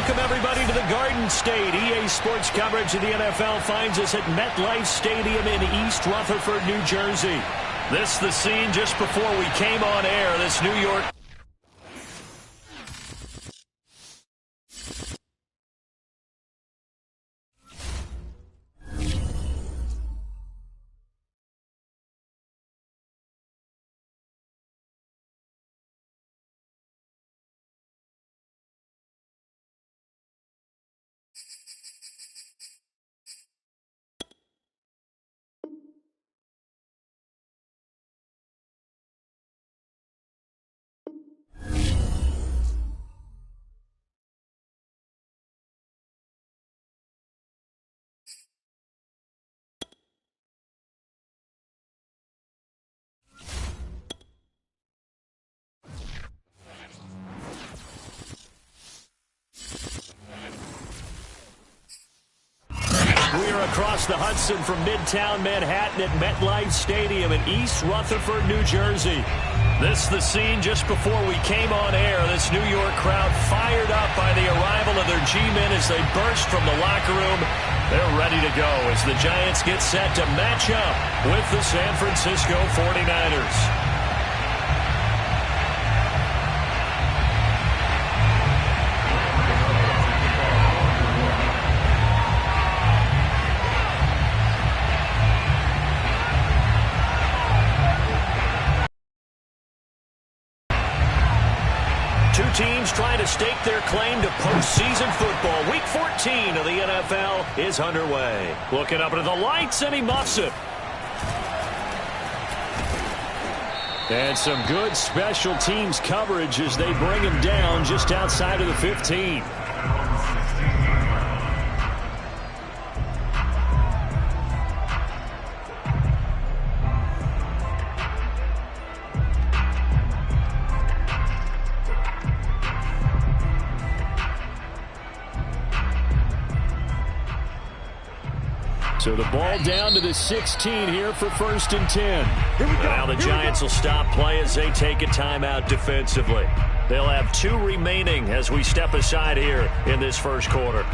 Welcome, everybody, to the Garden State. EA Sports coverage of the NFL finds us at MetLife Stadium in East Rutherford, New Jersey. This the scene just before we came on air. This New York... We are across the Hudson from Midtown Manhattan at MetLife Stadium in East Rutherford, New Jersey. This the scene just before we came on air. This New York crowd fired up by the arrival of their G-men as they burst from the locker room. They're ready to go as the Giants get set to match up with the San Francisco 49ers. Two teams trying to stake their claim to postseason football. Week 14 of the NFL is underway. Looking up into the lights, and he muffs it. And some good special teams coverage as they bring him down just outside of the 15. So the ball down to the 16 here for 1st and 10. Now the Giants will stop play as they take a timeout defensively. They'll have 2 remaining as we step aside here in this first quarter.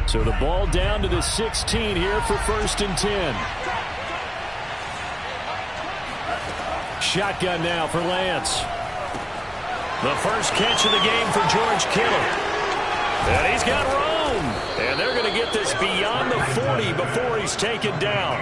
So the ball down to the 16 here for 1st and 10. Shotgun now for Lance. The first catch of the game for George Kittle. And he's got room. And they're going to get this beyond the 40 before he's taken down.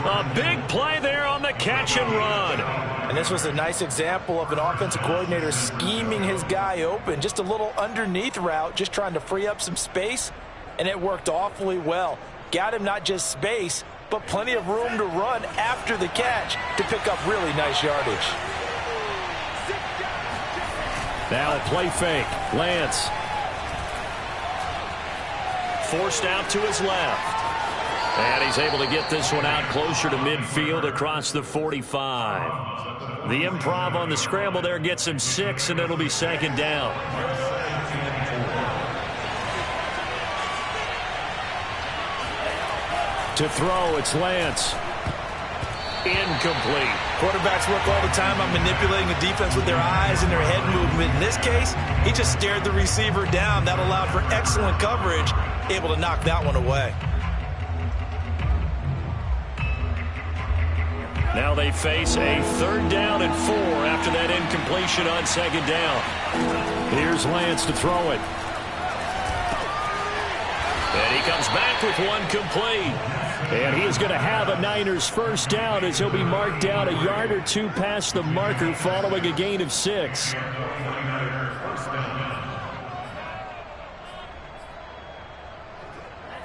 A big play there on the catch and run. And this was a nice example of an offensive coordinator scheming his guy open. Just a little underneath route, just trying to free up some space. And it worked awfully well. Got him not just space, but plenty of room to run after the catch to pick up really nice yardage. Now a play fake. Lance. Forced out to his left. And he's able to get this one out closer to midfield across the 45. The improv on the scramble there gets him 6, and it'll be 2nd down. To throw, it's Lance. Incomplete. Quarterbacks work all the time on manipulating the defense with their eyes and their head movement. In this case, he just stared the receiver down. That allowed for excellent coverage, able to knock that one away. Now they face a 3rd down and 4 after that incompletion on 2nd down. Here's Lance to throw it. And he comes back with one complete. And he is going to have a Niners 1st down as he'll be marked down a yard or 2 past the marker following a gain of 6.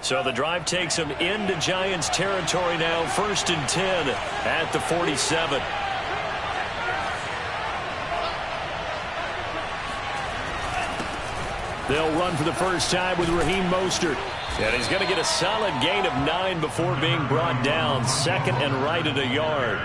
So the drive takes him into Giants territory now. 1st and 10 at the 47. They'll run for the first time with Raheem Mostert. And he's going to get a solid gain of 9 before being brought down. 2nd and right at a yard.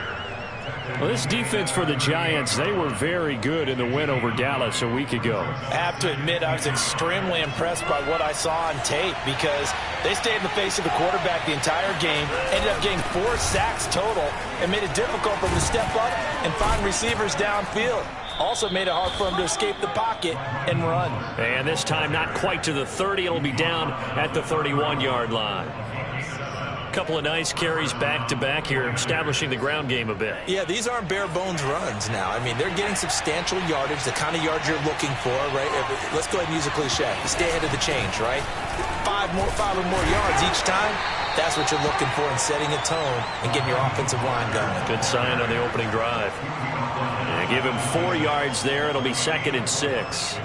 Well, this defense for the Giants, they were very good in the win over Dallas a week ago. I have to admit, I was extremely impressed by what I saw on tape because they stayed in the face of the quarterback the entire game, ended up getting 4 sacks total, and made it difficult for them to step up and find receivers downfield. Also made it hard for him to escape the pocket and run. And this time not quite to the 30. It'll be down at the 31-yard line. Couple of nice carries back-to-back here, establishing the ground game a bit. Yeah, these aren't bare-bones runs now. I mean, they're getting substantial yardage, the kind of yards you're looking for, right? Let's go ahead and use a cliche. Stay ahead of the change, right? 5 or more yards each time. That's what you're looking for in setting a tone and getting your offensive line going. Good sign on the opening drive. And give him 4 yards there. It'll be 2nd and 6.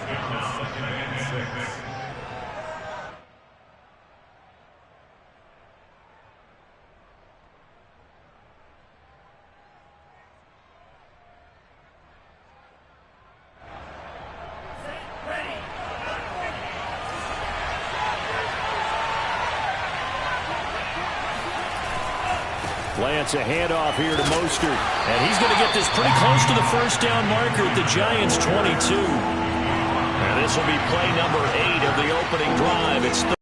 Lance, a handoff here to Mostert. And he's going to get this pretty close to the first down marker at the Giants' 22. And this will be play number 8 of the opening drive. It's the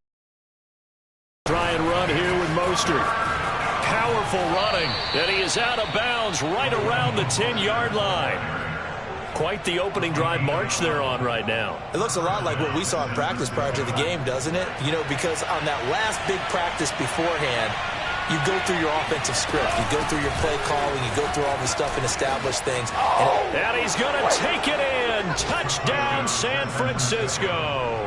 try and run here with Mostert. Powerful running. And he is out of bounds right around the 10-yard line. Quite the opening drive march they're on right now. It looks a lot like what we saw in practice prior to the game, doesn't it? You know, because on that last big practice beforehand, you go through your offensive script. You go through your play calling. You go through all the stuff and establish things. And he's going to take it in. Touchdown, San Francisco.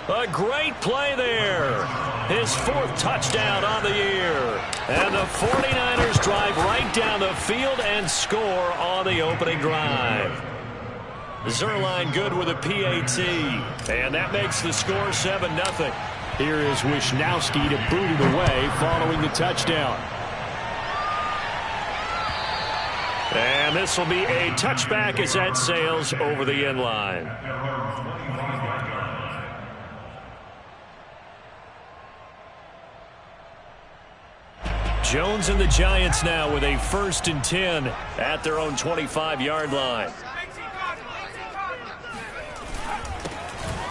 A great play there. His 4th touchdown on the year. And the 49ers drive right down the field and score on the opening drive. Zerline good with a PAT. And that makes the score 7-0. Here is Wisnowski to boot it away following the touchdown. And this will be a touchback as that sails over the end line. Jones and the Giants now with a 1st and 10 at their own 25-yard line.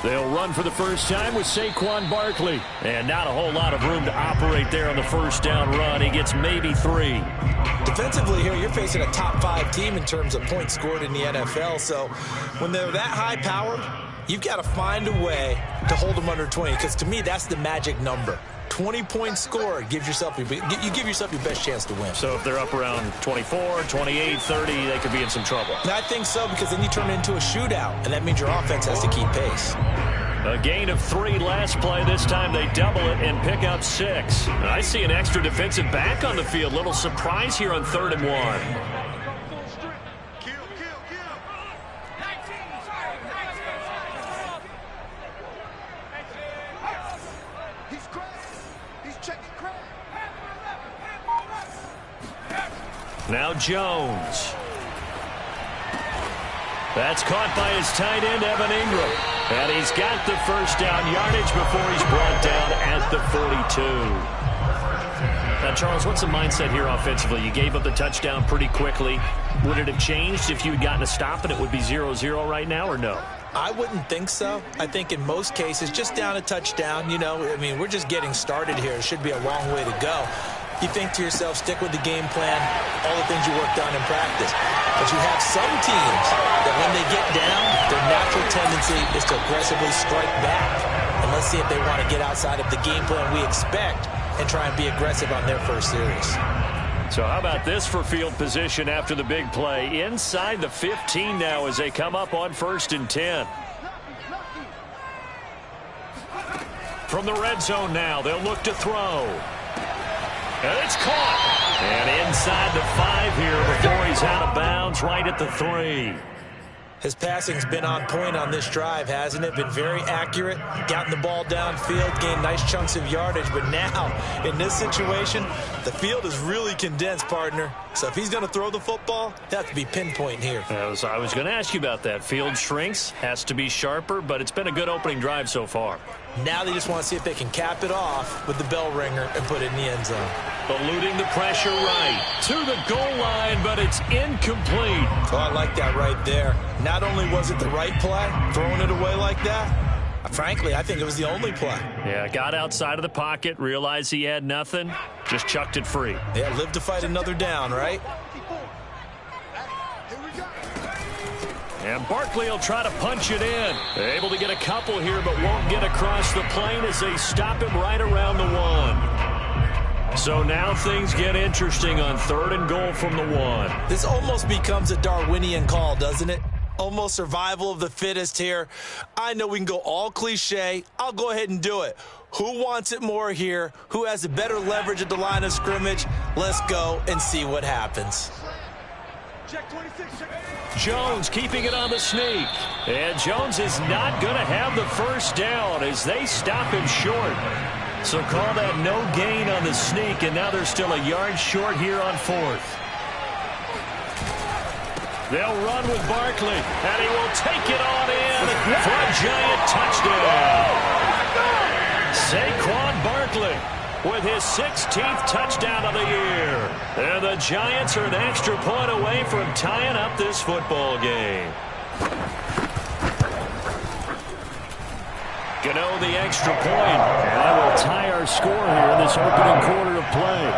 They'll run for the first time with Saquon Barkley. And not a whole lot of room to operate there on the first down run. He gets maybe 3. Defensively here, you're facing a top 5 team in terms of points scored in the NFL. So when they're that high-powered, you've got to find a way to hold them under 20. Because to me, that's the magic number. 20 points scored gives yourself you give yourself your best chance to win. So if they're up around 24, 28, 30, they could be in some trouble. And I think so, because then you turn it into a shootout, and that means your offense has to keep pace. A gain of 3 last play. This time they double it and pick up 6. I see an extra defensive back on the field. Little surprise here on 3rd and 1. Now Jones. That's caught by his tight end, Evan Ingram. And he's got the first down yardage before he's brought down at the 42. Now, Charles, what's the mindset here offensively? You gave up the touchdown pretty quickly. Would it have changed if you had gotten a stop and it would be 0-0 right now, or no? I wouldn't think so. I think in most cases, just down a touchdown, you know, I mean, we're just getting started here. It should be a long way to go. You think to yourself, stick with the game plan, all the things you worked on in practice. But you have some teams that when they get down, their natural tendency is to aggressively strike back. And let's see if they want to get outside of the game plan we expect and try and be aggressive on their first series. So how about this for field position after the big play? Inside the 15 now as they come up on 1st and 10. From the red zone now, they'll look to throw. And it's caught. And inside the 5 here before he's out of bounds, right at the 3. His passing's been on point on this drive, hasn't it? Been very accurate, gotten the ball downfield, gained nice chunks of yardage. But now, in this situation, the field is really condensed, partner. So if he's going to throw the football, it has to be pinpoint here. I was going to ask you about that. Field shrinks, has to be sharper, but it's been a good opening drive so far. Now they just want to see if they can cap it off with the bell ringer and put it in the end zone. Eluding the pressure right to the goal line, but it's incomplete. Oh, I like that right there. Not only was it the right play, throwing it away like that, frankly, I think it was the only play. Yeah, got outside of the pocket, realized he had nothing, just chucked it free. Yeah, live to fight another down, right? And Barkley will try to punch it in. Able to get a couple here, but won't get across the plane as they stop him right around the 1. So now things get interesting on 3rd and goal from the 1. This almost becomes a Darwinian call, doesn't it? Almost survival of the fittest here. I know we can go all cliche. I'll go ahead and do it. Who wants it more here? Who has the better leverage at the line of scrimmage? Let's go and see what happens. Jones keeping it on the sneak. And Jones is not going to have the first down as they stop him short. So call that no gain on the sneak, and now they're still a yard short here on 4th. They'll run with Barkley, and he will take it on in for a giant touchdown. Saquon Barkley with his 16th touchdown of the year. And the Giants are an extra point away from tying up this football game. Gano the extra point, and that will tie our score here in this opening quarter of play.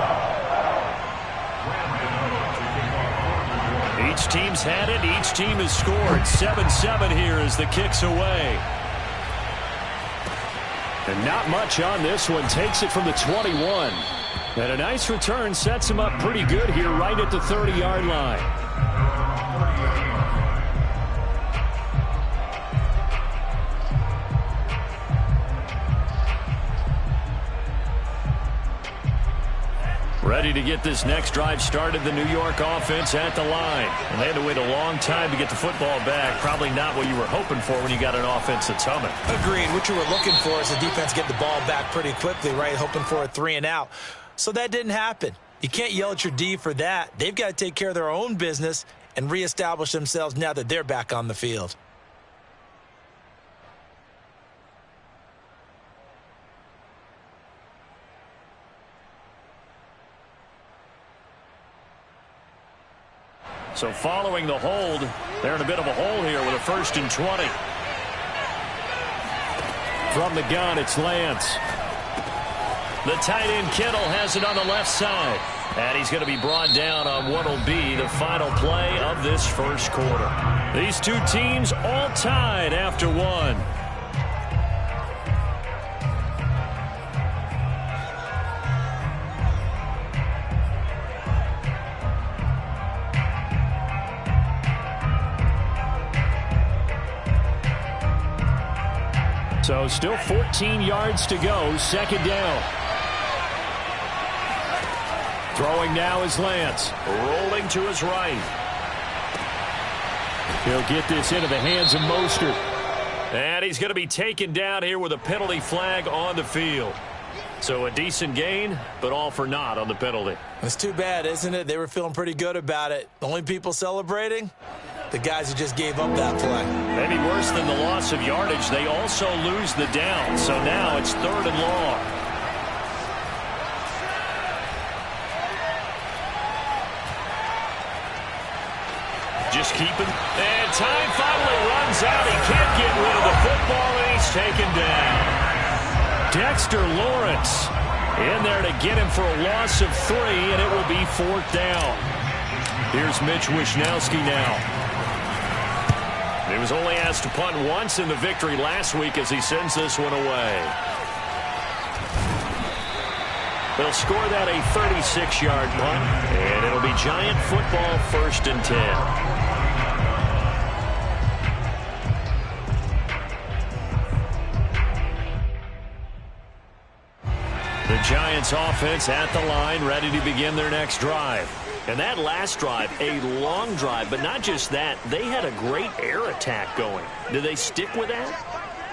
Each team's had it. Each team has scored. 7-7 here as the kick's away. And not much on this one. Takes it from the 21. And a nice return sets him up pretty good here right at the 30-yard line. Ready to get this next drive started, the New York offense at the line. And they had to wait a long time to get the football back. Probably not what you were hoping for when you got an offense that's humming. Agreed. What you were looking for is the defense get the ball back pretty quickly, right? Hoping for a 3 and out. So that didn't happen. You can't yell at your D for that. They've got to take care of their own business and reestablish themselves now that they're back on the field. So following the hold, they're in a bit of a hole here with a 1st and 20. From the gun, it's Lance. The tight end Kittle has it on the left side. And he's going to be brought down on what will be the final play of this first quarter. These two teams all tied after 1. So still 14 yards to go, 2nd down. Throwing now is Lance. Rolling to his right. He'll get this into the hands of Mostert. And he's going to be taken down here with a penalty flag on the field. So a decent gain, but all for naught on the penalty. It's too bad, isn't it? They were feeling pretty good about it. The only people celebrating? The guys who just gave up that play. Maybe worse than the loss of yardage, they also lose the down. So now it's 3rd and long. Just keeping. And time finally runs out. He can't get rid of the football, and he's taken down. Dexter Lawrence in there to get him for a loss of 3, and it will be 4th down. Here's Mitch Wishnowski now. He was only asked to punt once in the victory last week as he sends this one away. They'll score that a 36-yard punt, and it'll be Giant football 1st and 10. The Giants offense at the line, ready to begin their next drive. And that last drive, a long drive, but not just that, they had a great air attack going. Do they stick with that?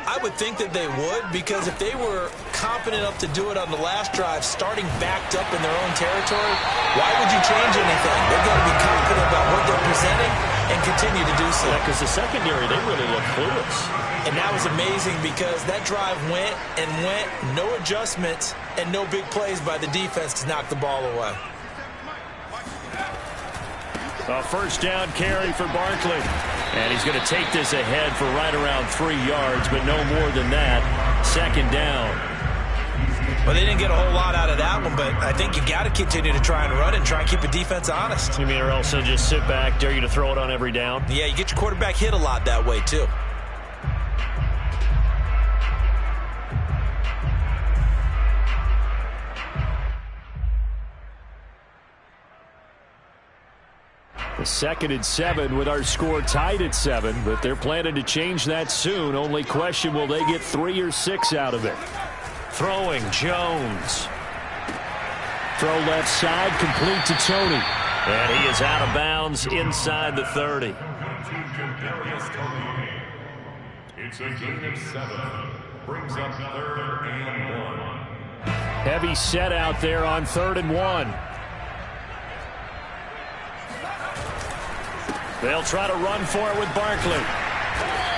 I would think that they would, because if they were confident enough to do it on the last drive, starting backed up in their own territory, why would you change anything? They've got to be confident about what they're presenting and continue to do so. Because the secondary, they really look clueless. And that was amazing because that drive went and went, no adjustments, and no big plays by the defense to knock the ball away. A first down carry for Barkley. And he's going to take this ahead for right around 3 yards, but no more than that. Second down. Well, they didn't get a whole lot out of that one, but I think you got to continue to try and run and try and keep the defense honest. You mean or else they'll just sit back, dare you to throw it on every down? Yeah, you get your quarterback hit a lot that way, too. The 2nd and 7 with our score tied at 7, but they're planning to change that soon. Only question, will they get 3 or 6 out of it? Throwing, Jones. Throw left side, complete to Tony. And he is out of bounds inside the 30. It's a gain of 7. Brings up 3rd and 1. Heavy set out there on 3rd and 1. They'll try to run for it with Barkley.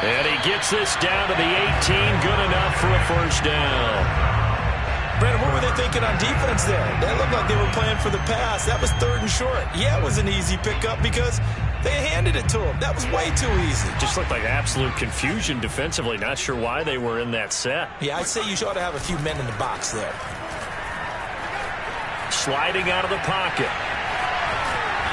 And he gets this down to the 18. Good enough for a first down. Brandon, what were they thinking on defense there? They looked like they were playing for the pass. That was 3rd and short. Yeah, it was an easy pickup because they handed it to him. That was way too easy. Just looked like absolute confusion defensively. Not sure why they were in that set. Yeah, I'd say you ought to have a few men in the box there. Sliding out of the pocket.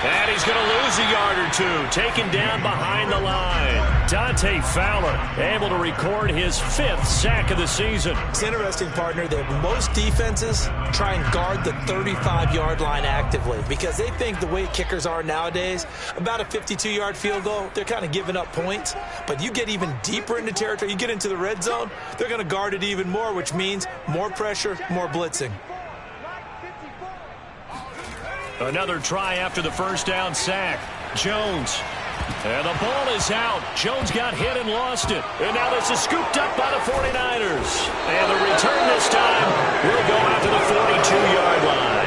And he's going to lose a yard or 2. Taken down behind the line. Dante Fowler able to record his 5th sack of the season. It's interesting, partner, that most defenses try and guard the 35-yard line actively because they think the way kickers are nowadays, about a 52-yard field goal, they're kind of giving up points. But you get even deeper into territory, you get into the red zone, they're going to guard it even more, which means more pressure, more blitzing. Another try after the first down sack. Jones. And the ball is out. Jones got hit and lost it. And now this is scooped up by the 49ers. And the return this time will go out to the 42-yard line.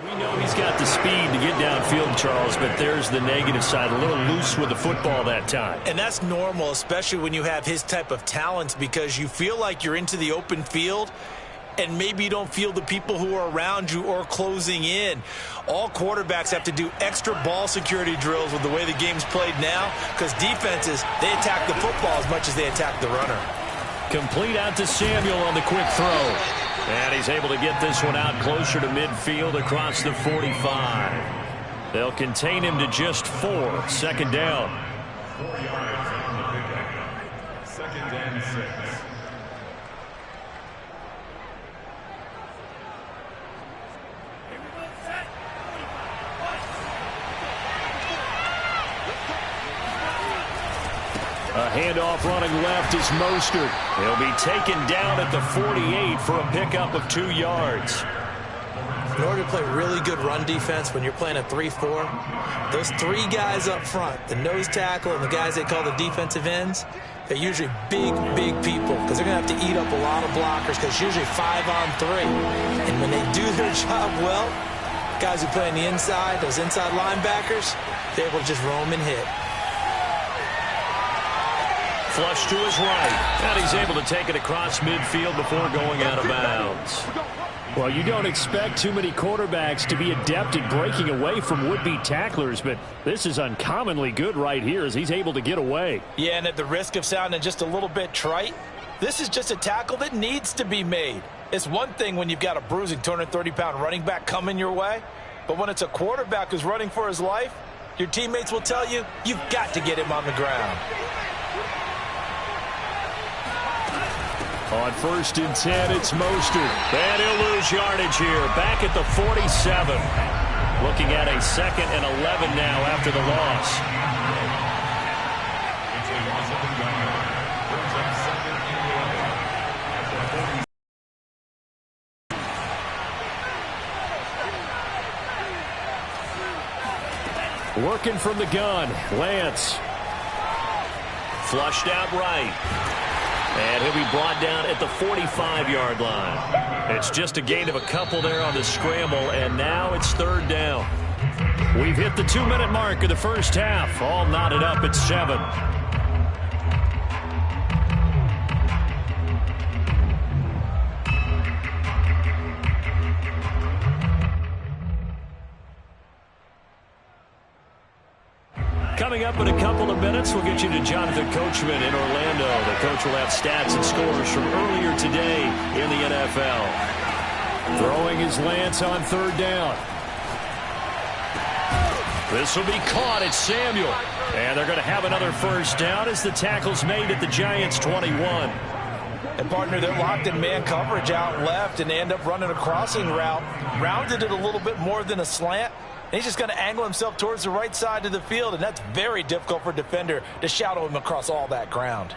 We know he's got the speed to get downfield, Charles, but there's the negative side. A little loose with the football that time. And that's normal, especially when you have his type of talent, because you feel like you're into the open field and maybe you don't feel the people who are around you or closing in. All quarterbacks have to do extra ball security drills with the way the game's played now because defenses, they attack the football as much as they attack the runner. Complete out to Samuel on the quick throw. And he's able to get this one out closer to midfield across the 45. They'll contain him to just 4. 2nd down. 4 yards on the pickup. 2nd and 6. A handoff running left is Mostert. He'll be taken down at the 48 for a pickup of 2 yards. In order to play really good run defense when you're playing a 3-4, those 3 guys up front, the nose tackle and the guys they call the defensive ends, they're usually big, big people because they're going to have to eat up a lot of blockers because it's usually 5-on-3. And when they do their job well, guys who play on the inside, those inside linebackers, they're able to just roam and hit. Flush to his right. And he's able to take it across midfield before going out of bounds. Well, you don't expect too many quarterbacks to be adept at breaking away from would-be tacklers, but this is uncommonly good right here as he's able to get away. Yeah, and at the risk of sounding just a little bit trite, this is just a tackle that needs to be made. It's one thing when you've got a bruising 230-pound running back coming your way, but when it's a quarterback who's running for his life, your teammates will tell you, you've got to get him on the ground. On 1st and 10, it's Mostert. And he'll lose yardage here. Back at the 47. Looking at a 2nd and 11 now after the loss. Working from the gun, Lance. Flushed out right. And he'll be brought down at the 45-yard line. It's just a gain of a couple there on the scramble, and now it's 3rd down. We've hit the 2-minute mark of the first half. All knotted up at 7. Coming up in a couple of minutes, we'll get you to Jonathan Coachman in Orlando. The coach will have stats and scores from earlier today in the NFL. Throwing his Lance on 3rd down. This will be caught. It's Samuel. And they're going to have another first down as the tackle's made at the Giants' 21. And, partner, they're locked in man coverage out left, and they end up running a crossing route. Rounded it a little bit more than a slant. And he's just going to angle himself towards the right side of the field, and that's very difficult for a defender to shadow him across all that ground.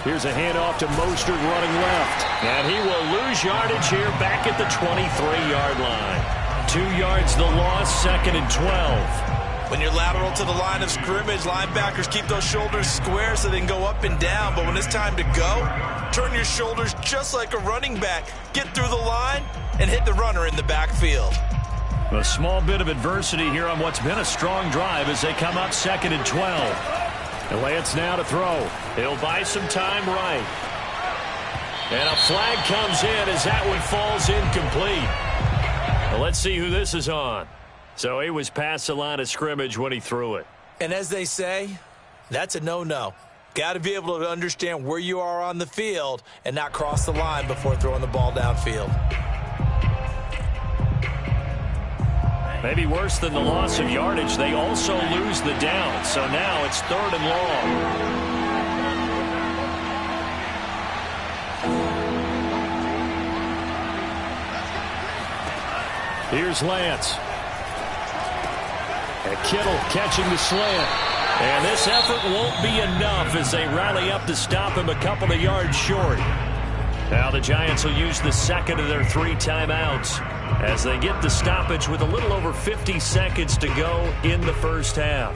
Here's a handoff to Mostert running left. And he will lose yardage here back at the 23-yard line. 2 yards the loss, 2nd and 12. When you're lateral to the line of scrimmage, linebackers keep those shoulders square so they can go up and down. But when it's time to go, turn your shoulders just like a running back. Get through the line and hit the runner in the backfield. A small bit of adversity here on what's been a strong drive as they come up 2nd and 12. And Lance now to throw. He'll buy some time right. And a flag comes in as that one falls incomplete. Well, let's see who this is on. So he was past the line of scrimmage when he threw it. And as they say, that's a no-no. Got to be able to understand where you are on the field and not cross the line before throwing the ball downfield. Maybe worse than the loss of yardage, they also lose the down. So now it's 3rd and long. Here's Lance. And Kittle catching the slant. And this effort won't be enough as they rally up to stop him a couple of yards short. Now the Giants will use the 2nd of their 3 timeouts as they get the stoppage with a little over 50 seconds to go in the first half.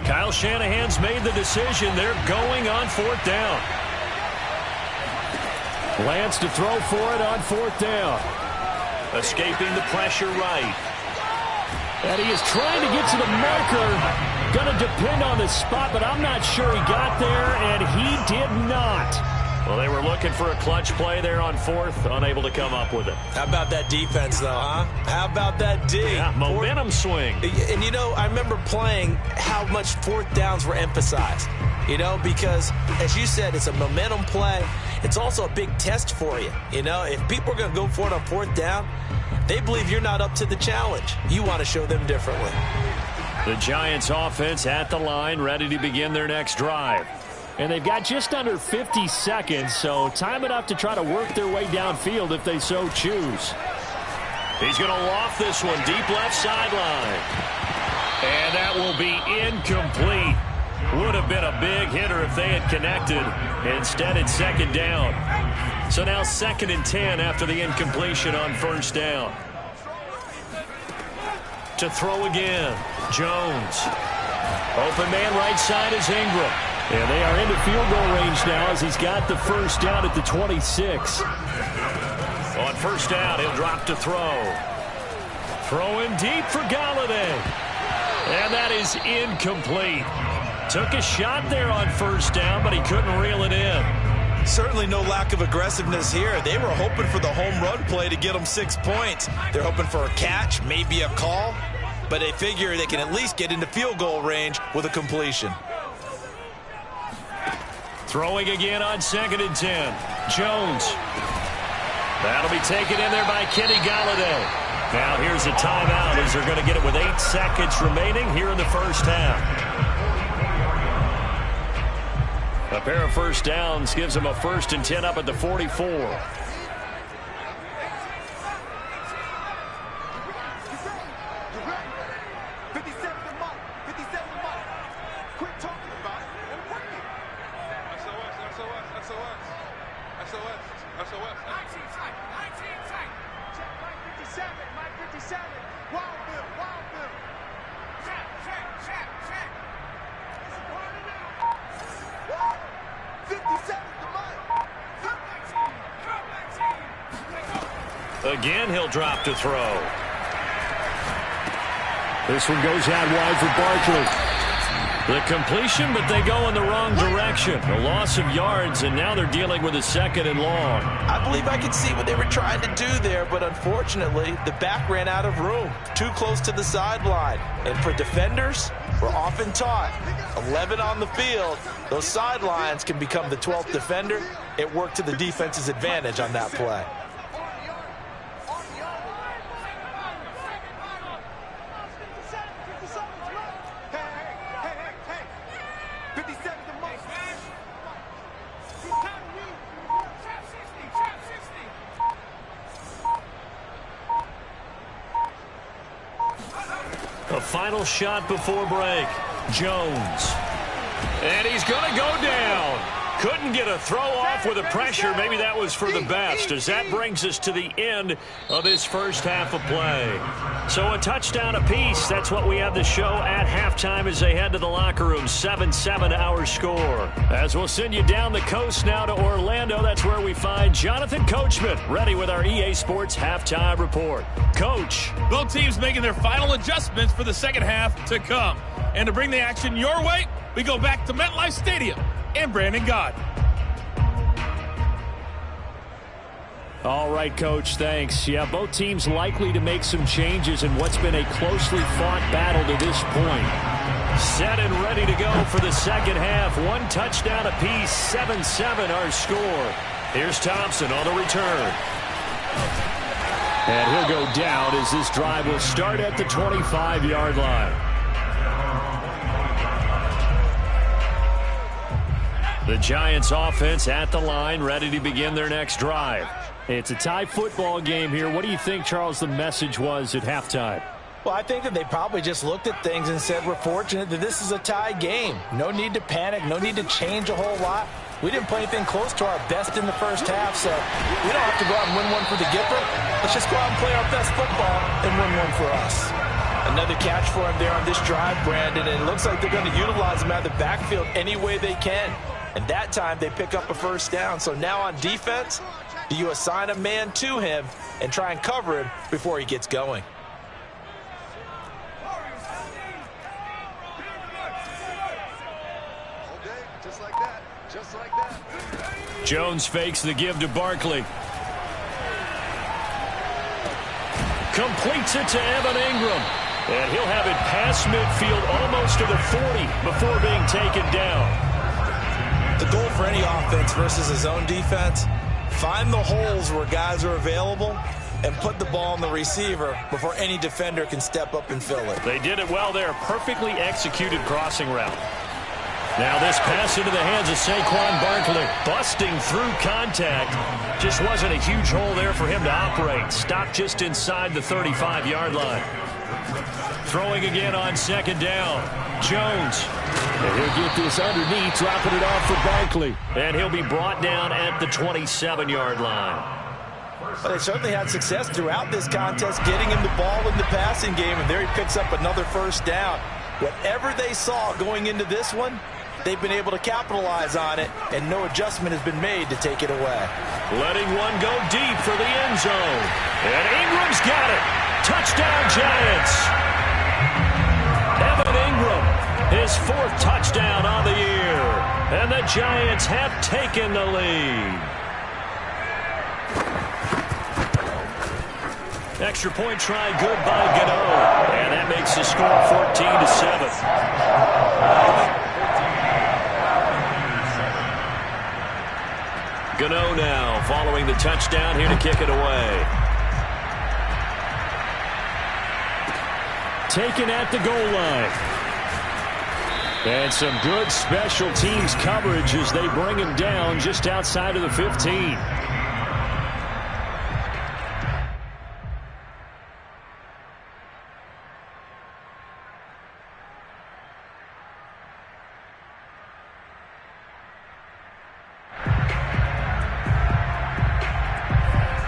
Kyle Shanahan's made the decision. They're going on 4th down. Lance to throw for it on 4th down. Escaping the pressure right. And he is trying to get to the marker. Going to depend on the spot, but I'm not sure he got there, and he did not. Well, they were looking for a clutch play there on 4th, unable to come up with it. How about that defense, though, huh? How about that D? Yeah, momentum swing. And, you know, I remember playing how much 4th downs were emphasized. You know, because, as you said, it's a momentum play. It's also a big test for you. You know, if people are going to go for it on 4th down, they believe you're not up to the challenge. You want to show them differently. The Giants offense at the line, ready to begin their next drive. And they've got just under 50 seconds, so time enough to try to work their way downfield if they so choose. He's going to loft this one deep left sideline. And that will be incomplete. Would have been a big hitter if they had connected. Instead, it's 2nd down. So now 2nd and 10 after the incompletion on 1st down. To throw again, Jones. Open man right side is Ingram. And they are into field goal range now as he's got the first down at the 26. On 1st down, he'll drop to throw. Throwing deep for Galladay. And that is incomplete. Took a shot there on 1st down, but he couldn't reel it in. Certainly no lack of aggressiveness here. They were hoping for the home run play to get them 6 points. They're hoping for a catch, maybe a call, but they figure they can at least get into field goal range with a completion. Throwing again on 2nd and 10. Jones. That'll be taken in there by Kenny Galladay. Now here's a timeout as they're going to get it with 8 seconds remaining here in the first half. A pair of first downs gives them a 1st and 10 up at the 44. SOS. 19 tight. 19 tight. Check Mike 57. Mike 57. Wild Bill. Wild Bill. Check. It's a party now. Woo! 57 to Mike. Drop 19. Again, he'll drop to throw. This one goes out wide for Barkley. The completion, but they go in the wrong direction. A loss of yards, and now they're dealing with a 2nd and long. I believe I could see what they were trying to do there, but unfortunately, the back ran out of room. Too close to the sideline. And for defenders, we're often taught, 11 on the field, those sidelines can become the 12th defender. It worked to the defense's advantage on that play. A final shot before break. Jones. And he's going to go down. Couldn't get a throw off with the pressure. Maybe that was for the best, as that brings us to the end of this first half of play. So a touchdown apiece. That's what we have to show at halftime as they head to the locker room. 7-7 our score. As we'll send you down the coast now to Orlando, that's where we find Jonathan Coachman, ready with our EA Sports halftime report. Coach. Both teams making their final adjustments for the second half to come. And to bring the action your way, we go back to MetLife Stadium and Brandon Gott. All right, Coach, thanks. Yeah, both teams likely to make some changes in what's been a closely fought battle to this point. Set and ready to go for the second half. One touchdown apiece, 7-7 our score. Here's Thompson on the return. And he'll go down as this drive will start at the 25-yard line. The Giants offense at the line, ready to begin their next drive. It's a tie football game here. What do you think, Charles, the message was at halftime? Well, I think that they probably just looked at things and said, we're fortunate that this is a tie game. No need to panic, no need to change a whole lot. We didn't play anything close to our best in the first half, so we don't have to go out and win one for the Gipper. Let's just go out and play our best football and win one for us. Another catch for him there on this drive, Brandon, and it looks like they're going to utilize him out of the backfield any way they can. And that time they pick up a first down. So now on defense, do you assign a man to him and try and cover him before he gets going? Just like that. Just like that. Jones fakes the give to Barkley. Completes it to Evan Ingram. And he'll have it past midfield almost to the 40 before being taken down. The goal for any offense versus his own defense, find the holes where guys are available and put the ball on the receiver before any defender can step up and fill it. They did it well there. Perfectly executed crossing route. Now this pass into the hands of Saquon Barkley. Busting through contact. Just wasn't a huge hole there for him to operate. Stopped just inside the 35-yard line. Throwing again on second down. Jones. And he'll get this underneath, dropping it off for Barkley. And he'll be brought down at the 27-yard line. Well, they certainly had success throughout this contest getting him the ball in the passing game, and there he picks up another first down. Whatever they saw going into this one, they've been able to capitalize on it, and no adjustment has been made to take it away. Letting one go deep for the end zone. And Ingram's got it. Touchdown, Giants. Evan Ingram, his fourth touchdown on the year. And the Giants have taken the lead. Extra point try good by Gano. And that makes the score 14-7. Gano now following the touchdown here to kick it away. Taken at the goal line. And some good special teams coverage as they bring him down just outside of the 15.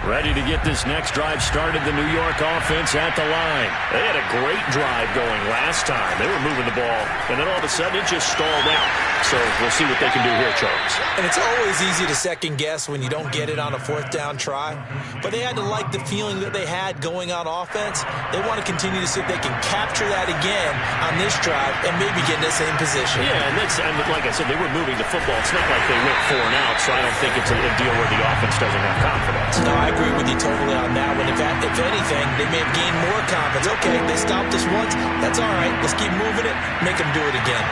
Ready to get this next drive started, the New York offense at the line. They had a great drive going last time. They were moving the ball, and then all of a sudden it just stalled out. So we'll see what they can do here, Charles. And it's always easy to second-guess when you don't get it on a fourth-down try. But they had to like the feeling that they had going on offense. They want to continue to see if they can capture that again on this drive and maybe get in the same position. Yeah, and like I said, they were moving the football. It's not like they went 4 and out, so I don't think it's a deal where the offense doesn't have confidence. No, I agree with you totally on that one. If anything, they may have gained more confidence. Okay, they stopped us once. That's all right. Let's keep moving it. Make them do it again.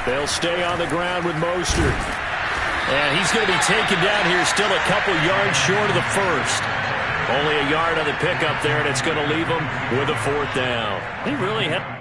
They'll stay on the ground with Mostert. And he's going to be taken down here, still a couple yards short of the first. Only a yard on the pickup there, and it's going to leave him with a 4th down. He really had...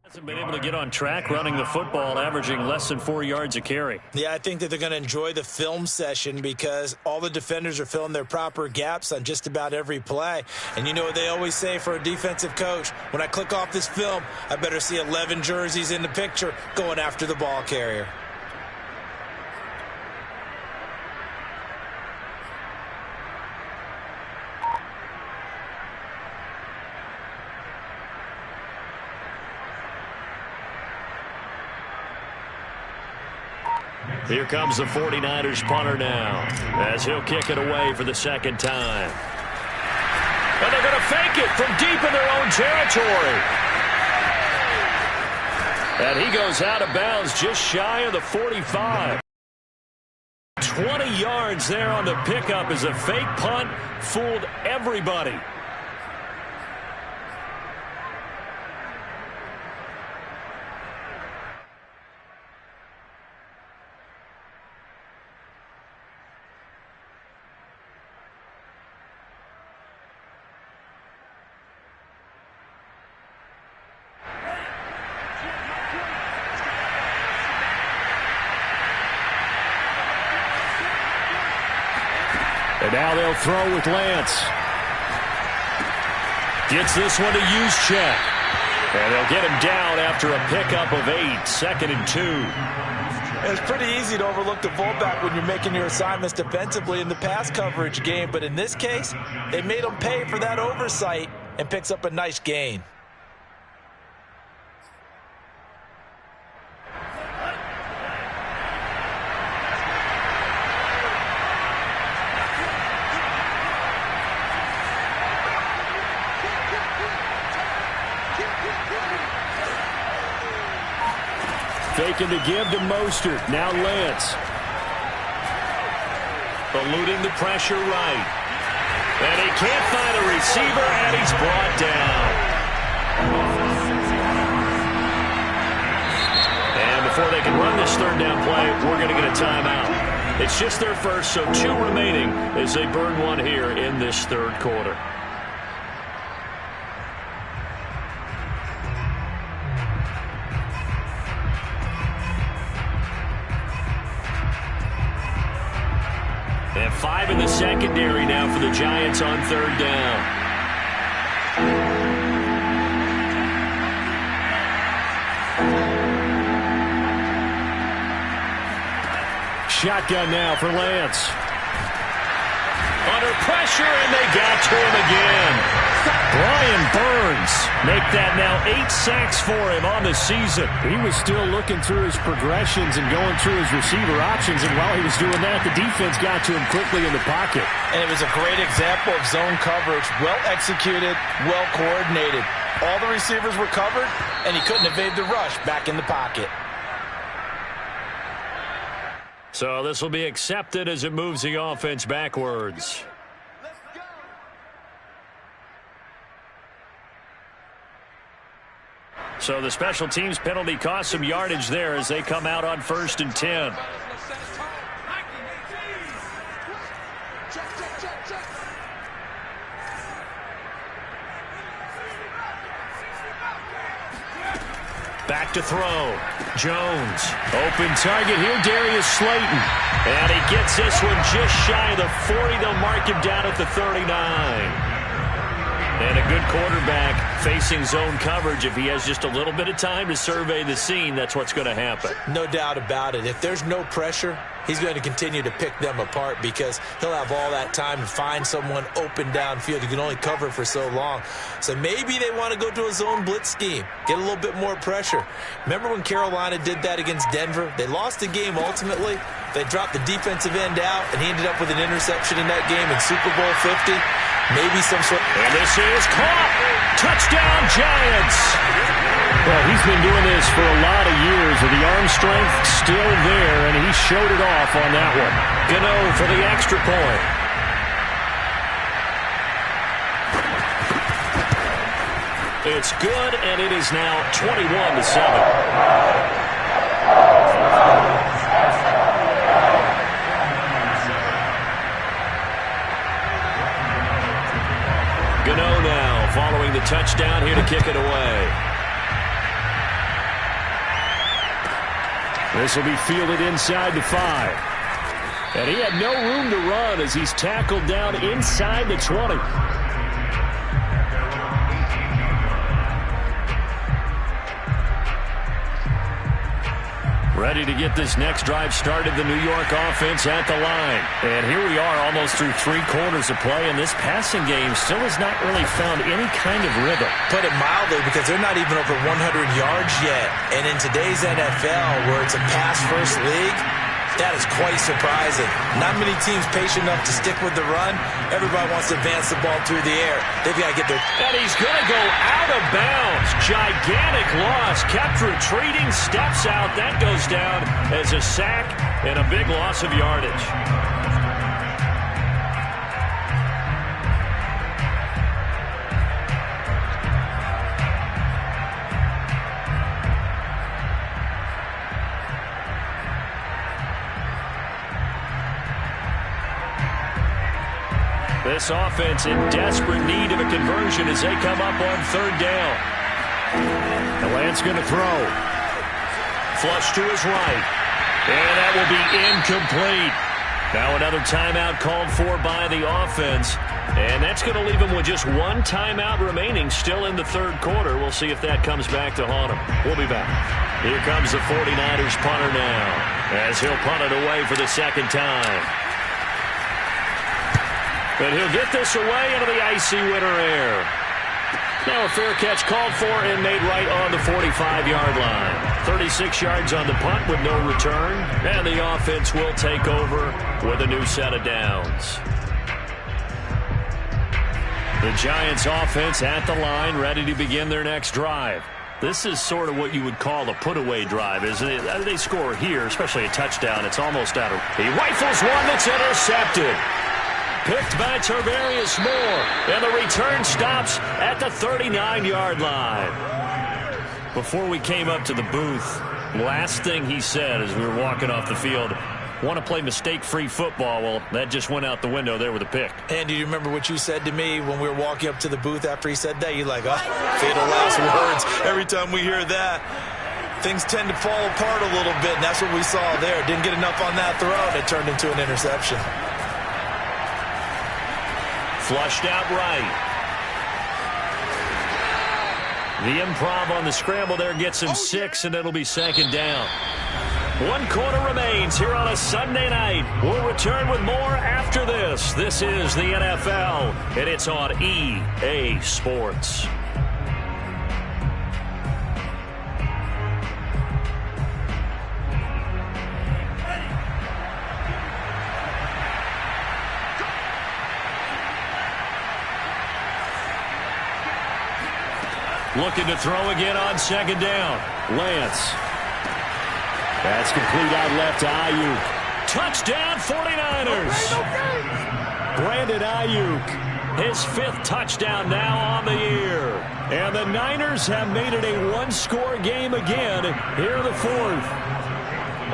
Hasn't been able to get on track running the football, averaging less than 4 yards a carry. Yeah, I think that they're going to enjoy the film session because all the defenders are filling their proper gaps on just about every play. And you know what they always say for a defensive coach? When I click off this film, I better see 11 jerseys in the picture going after the ball carrier. Here comes the 49ers punter now, as he'll kick it away for the second time. And they're going to fake it from deep in their own territory. And he goes out of bounds just shy of the 45. 20 yards there on the pickup as a fake punt fooled everybody. And now they'll throw with Lance. Gets this one to Juszczyk. And they'll get him down after a pickup of 8, 2nd and 2. It's pretty easy to overlook the fullback when you're making your assignments defensively in the pass coverage game. But in this case, they made him pay for that oversight and picks up a nice gain. Faking to give to Mostert. Now Lance. Eluding the pressure right. And he can't find a receiver, and he's brought down. And before they can run this 3rd down play, we're going to get a timeout. It's just their first, so 2 remaining as they burn one here in this 3rd quarter. And 5 in the secondary now for the Giants on 3rd down. Shotgun now for Lance. Under pressure, and they got to him again. Brian Burns make that now 8 sacks for him on the season. He was still looking through his progressions and going through his receiver options, and while he was doing that, the defense got to him quickly in the pocket. And it was a great example of zone coverage, well executed, well coordinated. All the receivers were covered, and he couldn't evade the rush back in the pocket. So this will be accepted as it moves the offense backwards. So the special teams penalty cost some yardage there as they come out on 1st and 10. Back to throw. Jones. Open target here, Darius Slayton. And he gets this one just shy of the 40. They'll mark him down at the 39. And a good quarterback facing zone coverage. If he has just a little bit of time to survey the scene, that's what's going to happen. No doubt about it. If there's no pressure, he's going to continue to pick them apart because he'll have all that time to find someone open downfield. You can only cover for so long. So maybe they want to go to a zone blitz scheme, get a little bit more pressure. Remember when Carolina did that against Denver? They lost the game ultimately. They dropped the defensive end out, and he ended up with an interception in that game in Super Bowl 50. Maybe some sort. And this is caught. Touchdown, Giants. Well, he's been doing this for a lot of years with the arm strength still there, and he showed it off on that one. Gano for the extra point. It's good, and it is now 21-7. Gano now following the touchdown here to kick it away. This will be fielded inside the 5. And he had no room to run as he's tackled down inside the 20. Ready to get this next drive started, the New York offense at the line. And here we are almost through 3 quarters of play, and this passing game still has not really found any kind of rhythm. Put it mildly, because they're not even over 100 yards yet. And in today's NFL, where it's a pass-first league, that is quite surprising. Not many teams patient enough to stick with the run. Everybody wants to advance the ball through the air. They've got to get their... And he's going to go out of bounds. Gigantic loss. Kept retreating, steps out. That goes down as a sack and a big loss of yardage. This offense in desperate need of a conversion as they come up on 3rd down. The Lance going to throw. Flush to his right. And that will be incomplete. Now another timeout called for by the offense. And that's going to leave him with just 1 timeout remaining still in the 3rd quarter. We'll see if that comes back to haunt him. We'll be back. Here comes the 49ers punter now as he'll punt it away for the 2nd time. But he'll get this away into the icy winter air. Now a fair catch called for and made right on the 45-yard line. 36 yards on the punt with no return. And the offense will take over with a new set of downs. The Giants offense at the line, ready to begin their next drive. This is sort of what you would call a put-away drive, isn't it? They score here, especially a touchdown. It's almost out of... He rifles one that's intercepted. Picked by Tarvarius Moore. And the return stops at the 39-yard line. Before we came up to the booth, last thing he said as we were walking off the field, want to play mistake-free football. Well, that just went out the window there with a pick. And do you remember what you said to me when we were walking up to the booth after he said that? You're like, oh, fatal last words. Every time we hear that, things tend to fall apart a little bit, and that's what we saw there. Didn't get enough on that throw, and it turned into an interception. Flushed out right. The improv on the scramble there gets him 6, and it'll be 2nd down. 1 quarter remains here on a Sunday night. We'll return with more after this. This is the NFL, and it's on EA Sports. Looking to throw again on 2nd down. Lance. That's complete out left to Ayuk. Touchdown 49ers. Brandon Ayuk. His 5th touchdown now on the year. And the Niners have made it a one-score game again here in the fourth.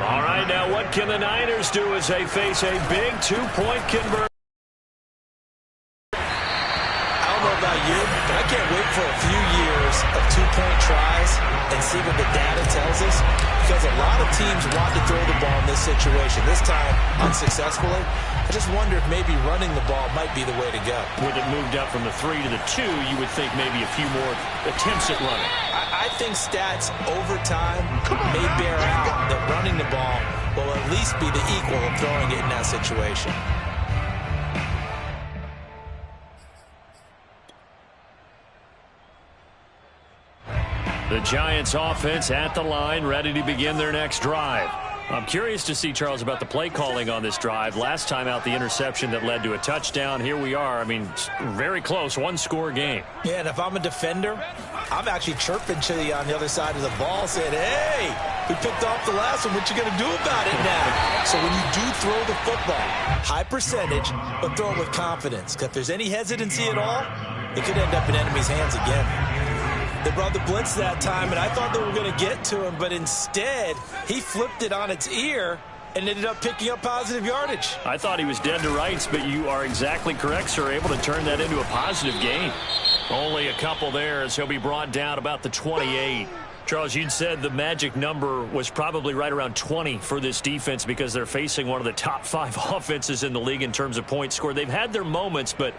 All right, now what can the Niners do as they face a big two-point conversion? I don't know about you, but I can't wait for a few years of two-point tries and see what the data tells us, because a lot of teams want to throw the ball in this situation. This time, unsuccessfully. I just wonder if maybe running the ball might be the way to go. With it moved up from the 3 to the 2, you would think maybe a few more attempts at running. I think stats over time may bear out that running the ball will at least be the equal of throwing it in that situation. The Giants offense at the line, ready to begin their next drive. I'm curious to see, Charles, about the play calling on this drive. Last time out, the interception that led to a touchdown. Here we are. I mean, very close, one-score game. Yeah, and if I'm a defender, I'm actually chirping to you on the other side of the ball, saying, hey, we picked off the last one. What you going to do about it now? So when you do throw the football, high percentage, but throw it with confidence. Because if there's any hesitancy at all, it could end up in enemy's hands again. They brought the blitz that time, and I thought they were going to get to him, but instead, he flipped it on its ear and ended up picking up positive yardage. I thought he was dead to rights, but you are exactly correct, sir. Able to turn that into a positive gain. Only a couple there as he'll be brought down about the 28. Charles, you'd said the magic number was probably right around 20 for this defense because they're facing one of the top 5 offenses in the league in terms of points scored. They've had their moments, but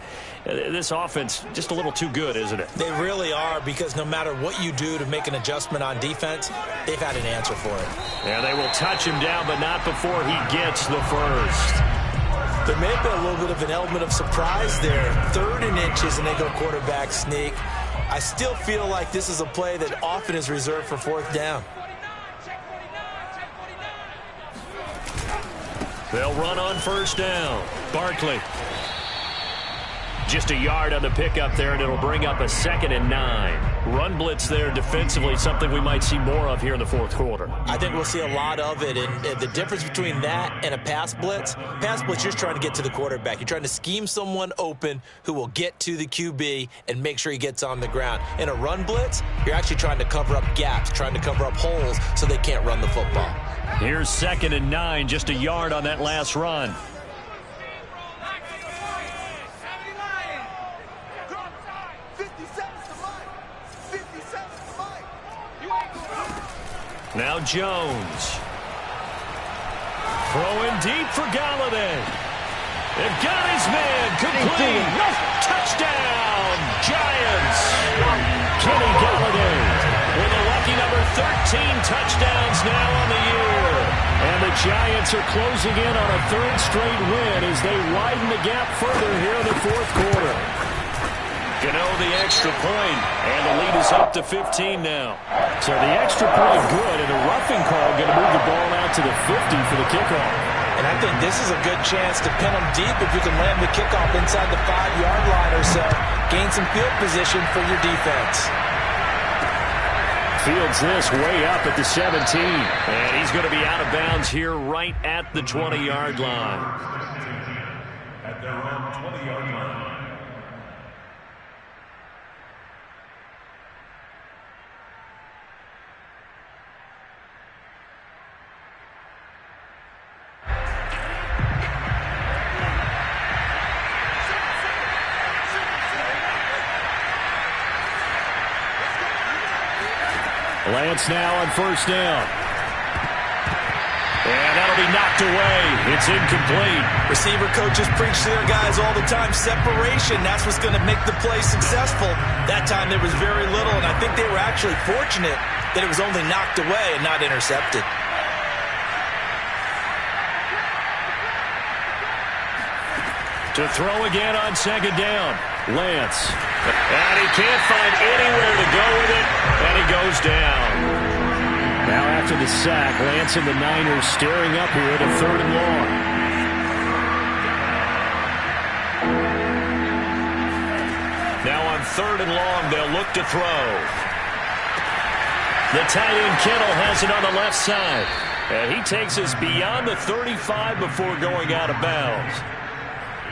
this offense just a little too good, isn't it? They really are, because no matter what you do to make an adjustment on defense, they've had an answer for it. And they will touch him down, but not before he gets the first. There may have been a little bit of an element of surprise there. 3rd and inches, and they go quarterback sneak. I still feel like this is a play that often is reserved for 4th down. They'll run on 1st down. Barkley. Just a yard on the pickup there, and it'll bring up a 2nd and 9. Run blitz there defensively, something we might see more of here in the 4th quarter. I think we'll see a lot of it, and the difference between that and a pass blitz, you're just trying to get to the quarterback. You're trying to scheme someone open who will get to the QB and make sure he gets on the ground. In a run blitz, you're actually trying to cover up gaps, trying to cover up holes so they can't run the football. Here's 2nd and 9, just a yard on that last run. Now Jones. Throwing deep for Galladay. They've got his man. Complete. Touchdown, Giants. Kenny Galladay with a lucky number 13 touchdowns now on the year. And the Giants are closing in on a 3rd straight win as they widen the gap further here in the 4th quarter. Gano the extra point, and the lead is up to 15 now. So the extra point good, and a roughing call going to move the ball out to the 50 for the kickoff. And I think this is a good chance to pin them deep if you can land the kickoff inside the 5-yard line or so. Gain some field position for your defense. Fields this way up at the 17. And he's going to be out of bounds here right at the 20-yard line. At their own 20-yard line. Lance now on 1st down. And that'll be knocked away. It's incomplete. Receiver coaches preach to their guys all the time. Separation, that's what's going to make the play successful. That time there was very little, and I think they were actually fortunate that it was only knocked away and not intercepted. To throw again on 2nd down. Lance. And he can't find anywhere to go with it, and he goes down. Now after the sack, Lance and the Niners staring up here at a 3rd and long. Now on 3rd and long, they'll look to throw. The tight end Kittle has it on the left side. And he takes us beyond the 35 before going out of bounds.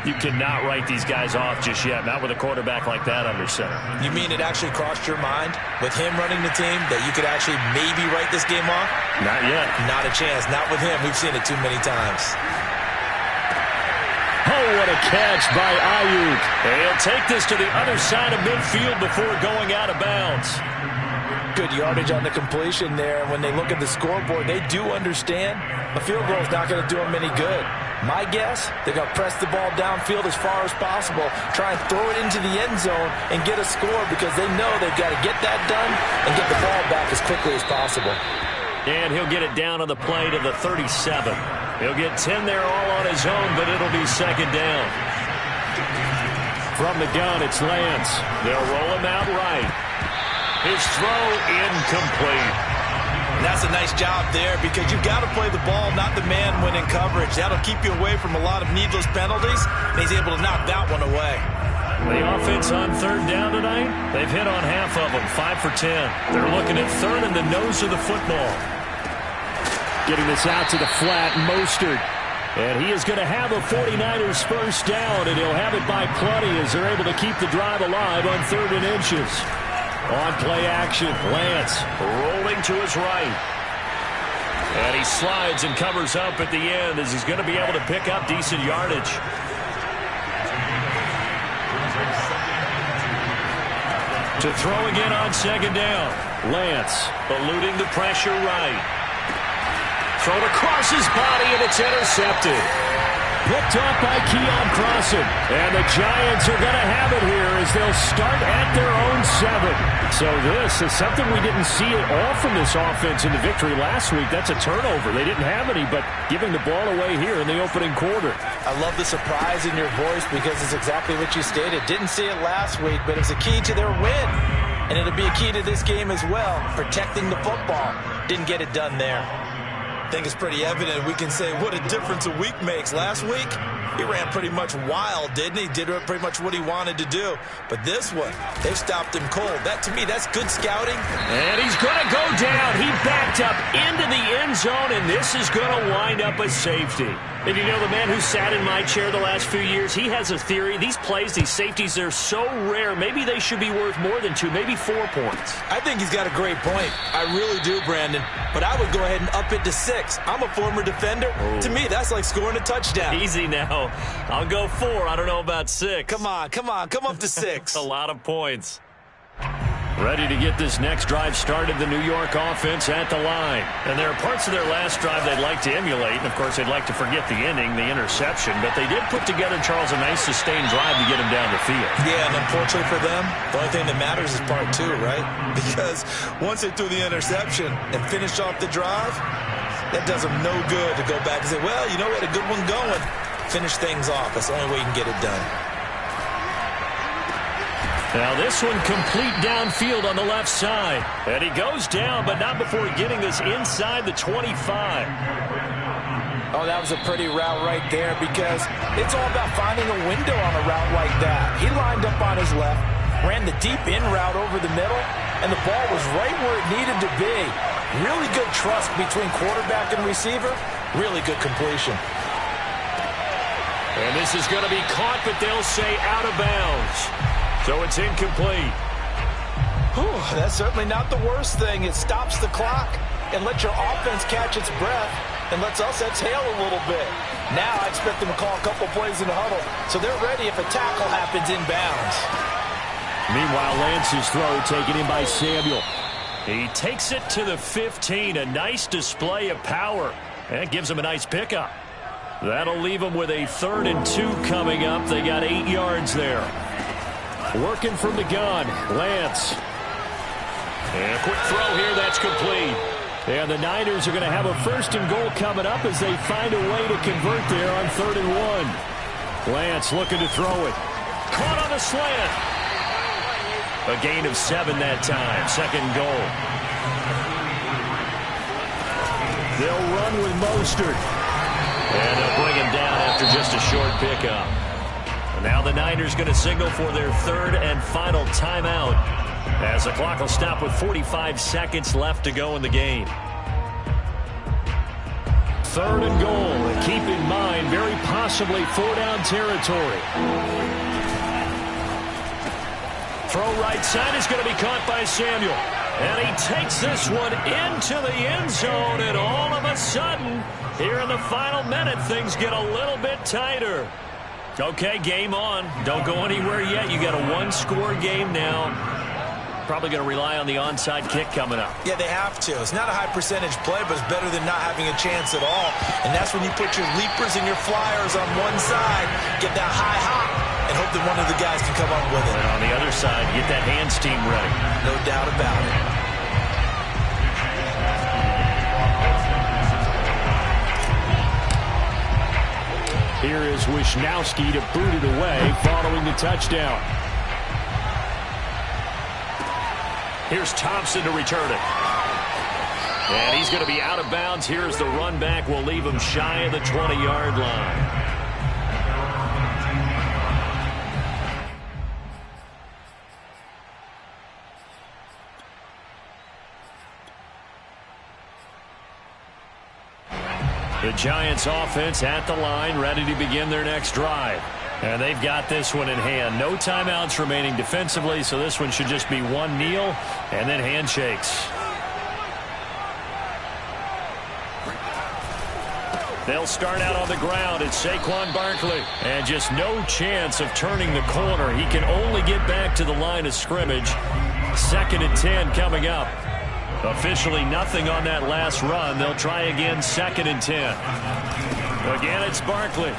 You cannot write these guys off just yet, not with a quarterback like that under center. You mean it actually crossed your mind with him running the team that you could actually maybe write this game off? Not yet. Not a chance. Not with him. We've seen it too many times. Oh, what a catch by Ayuk. He'll take this to the other side of midfield before going out of bounds. Good yardage on the completion there. When they look at the scoreboard, they do understand a field goal is not going to do them any good. My guess, they're going to press the ball downfield as far as possible, try and throw it into the end zone and get a score because they know they've got to get that done and get the ball back as quickly as possible. And he'll get it down on the play to the 37. He'll get 10 there all on his own, but it'll be second down. From the gun, it's Lance. They'll roll him out right. His throw incomplete. And that's a nice job there because you've got to play the ball, not the man when in coverage. That'll keep you away from a lot of needless penalties, and he's able to knock that one away. The offense on third down tonight, they've hit on half of them, 5 for 10. They're looking at third in the nose of the football. Getting this out to the flat, Mostert. And he is going to have a 49ers first down, and he'll have it by plenty as they're able to keep the drive alive on 3rd and inches. On play action, Lance rolling to his right. And he slides and covers up at the end as he's going to be able to pick up decent yardage. To throw again on second down. Lance eluding the pressure right. Thrown across his body and it's intercepted. Picked off by Keon Crossan. And the Giants are going to have it here as they'll start at their own 7. So this is something we didn't see at all from this offense in the victory last week. That's a turnover. They didn't have any, but giving the ball away here in the opening quarter. I love the surprise in your voice because it's exactly what you stated. Didn't see it last week, but it was a key to their win. And it'll be a key to this game as well, protecting the football. Didn't get it done there. I think it's pretty evident. We can say what a difference a week makes. Last week, he ran pretty much wild, didn't he? Did pretty much what he wanted to do. But this one, they stopped him cold. That, to me, that's good scouting. And he's going to go down. He backed up into the end zone, and this is going to wind up a safety. And you know, the man who sat in my chair the last few years, he has a theory. These plays, these safeties, they're so rare. Maybe they should be worth more than 2, maybe 4 points. I think he's got a great point. I really do, Brandon. But I would go ahead and up it to 6. I'm a former defender. Oh. To me, that's like scoring a touchdown. Easy now. I'll go 4. I don't know about 6. Come on. Come up to 6. A lot of points. Ready to get this next drive started, the New York offense at the line. And there are parts of their last drive they'd like to emulate. And, of course, they'd like to forget the ending, the interception. But they did put together, Charles, a nice sustained drive to get him down the field. Yeah, and unfortunately for them, the only thing that matters is part 2, right? Because once they threw the interception and finished off the drive, that does them no good to go back and say, well, you know what, a good one going. Finish things off. That's the only way you can get it done. Now this one complete downfield on the left side. And he goes down, but not before getting this inside the 25. Oh, that was a pretty route right there because it's all about finding a window on a route like that. He lined up on his left, ran the deep in route over the middle, and the ball was right where it needed to be. Really good trust between quarterback and receiver. Really good completion. And this is going to be caught, but they'll say out of bounds. So it's incomplete. Whew, that's certainly not the worst thing. It stops the clock and lets your offense catch its breath and lets us exhale a little bit. Now I expect them to call a couple plays in the huddle so they're ready if a tackle happens inbounds. Meanwhile, Lance's throw taken in by Samuel. He takes it to the 15. A nice display of power. That gives him a nice pickup. That'll leave him with a 3rd and 2 coming up. They got 8 yards there. Working from the gun, Lance. And a quick throw here, that's complete. And the Niners are going to have a 1st and goal coming up as they find a way to convert there on 3rd and 1. Lance looking to throw it. Caught on the slant. A gain of 7 that time, 2nd and goal. They'll run with Mostert. And they'll bring him down after just a short pickup. Now the Niners going to signal for their 3rd and final timeout as the clock will stop with 45 seconds left to go in the game. 3rd and goal. And keep in mind, very possibly 4-down territory. Throw right side is going to be caught by Samuel. And he takes this one into the end zone. And all of a sudden, here in the final minute, things get a little bit tighter. Okay, game on. Don't go anywhere yet. You got a one-score game now. Probably going to rely on the onside kick coming up. Yeah, they have to. It's not a high-percentage play, but it's better than not having a chance at all. And that's when you put your leapers and your flyers on one side, get that high hop, and hope that one of the guys can come up with it. And on the other side, get that hands team ready. No doubt about it. Here is Wisnowski to boot it away following the touchdown. Here's Thompson to return it. And he's going to be out of bounds. Here's the run back. We'll leave him shy of the 20-yard line. The Giants offense at the line, ready to begin their next drive. And they've got this one in hand. No timeouts remaining defensively, so this one should just be one kneel and then handshakes. They'll start out on the ground. It's Saquon Barkley. And just no chance of turning the corner. He can only get back to the line of scrimmage. 2nd and 10 coming up. Officially nothing on that last run. They'll try again 2nd and 10. Again, it's Barkley.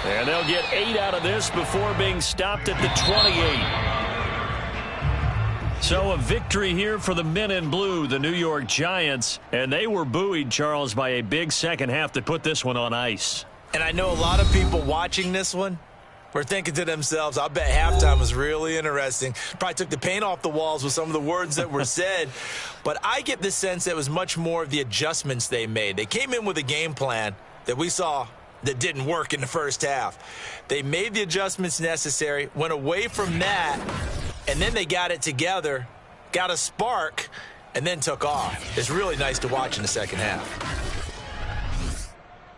And they'll get 8 out of this before being stopped at the 28. So a victory here for the men in blue, the New York Giants. And they were buoyed, Charles, by a big second half that put this one on ice. And I know a lot of people watching this one were thinking to themselves, I bet halftime was really interesting. Probably took the paint off the walls with some of the words that were said. But I get the sense that it was much more of the adjustments they made. They came in with a game plan that we saw that didn't work in the first half. They made the adjustments necessary, went away from that, and then they got it together, got a spark, and then took off. It's really nice to watch in the second half.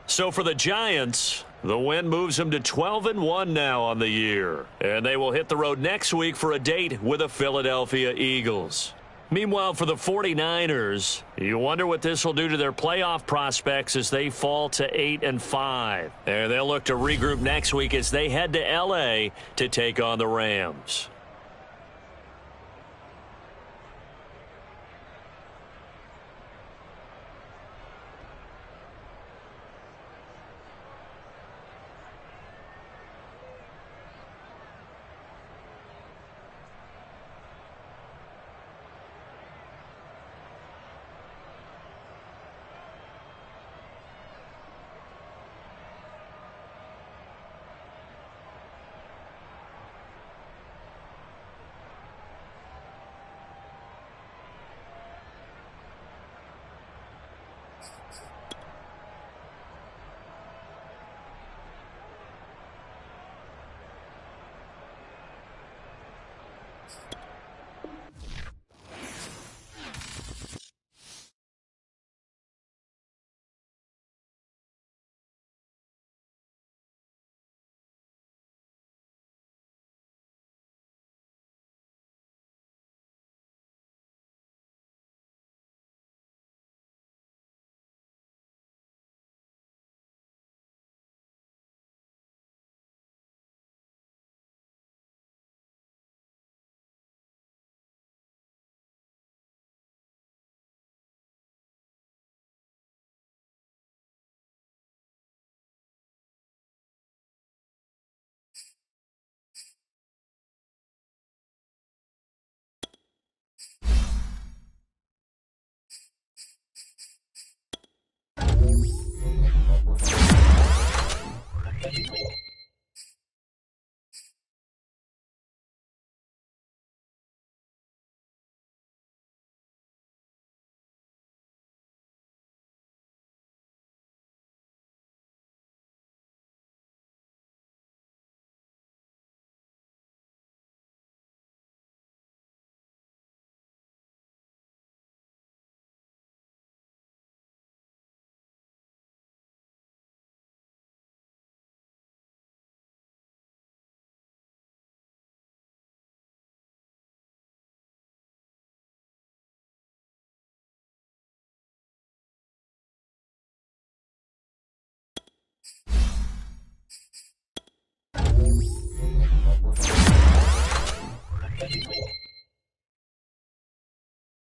So for the Giants, the win moves them to 12-1 now on the year. And they will hit the road next week for a date with the Philadelphia Eagles. Meanwhile, for the 49ers, you wonder what this will do to their playoff prospects as they fall to 8-5. And they'll look to regroup next week as they head to L.A. to take on the Rams.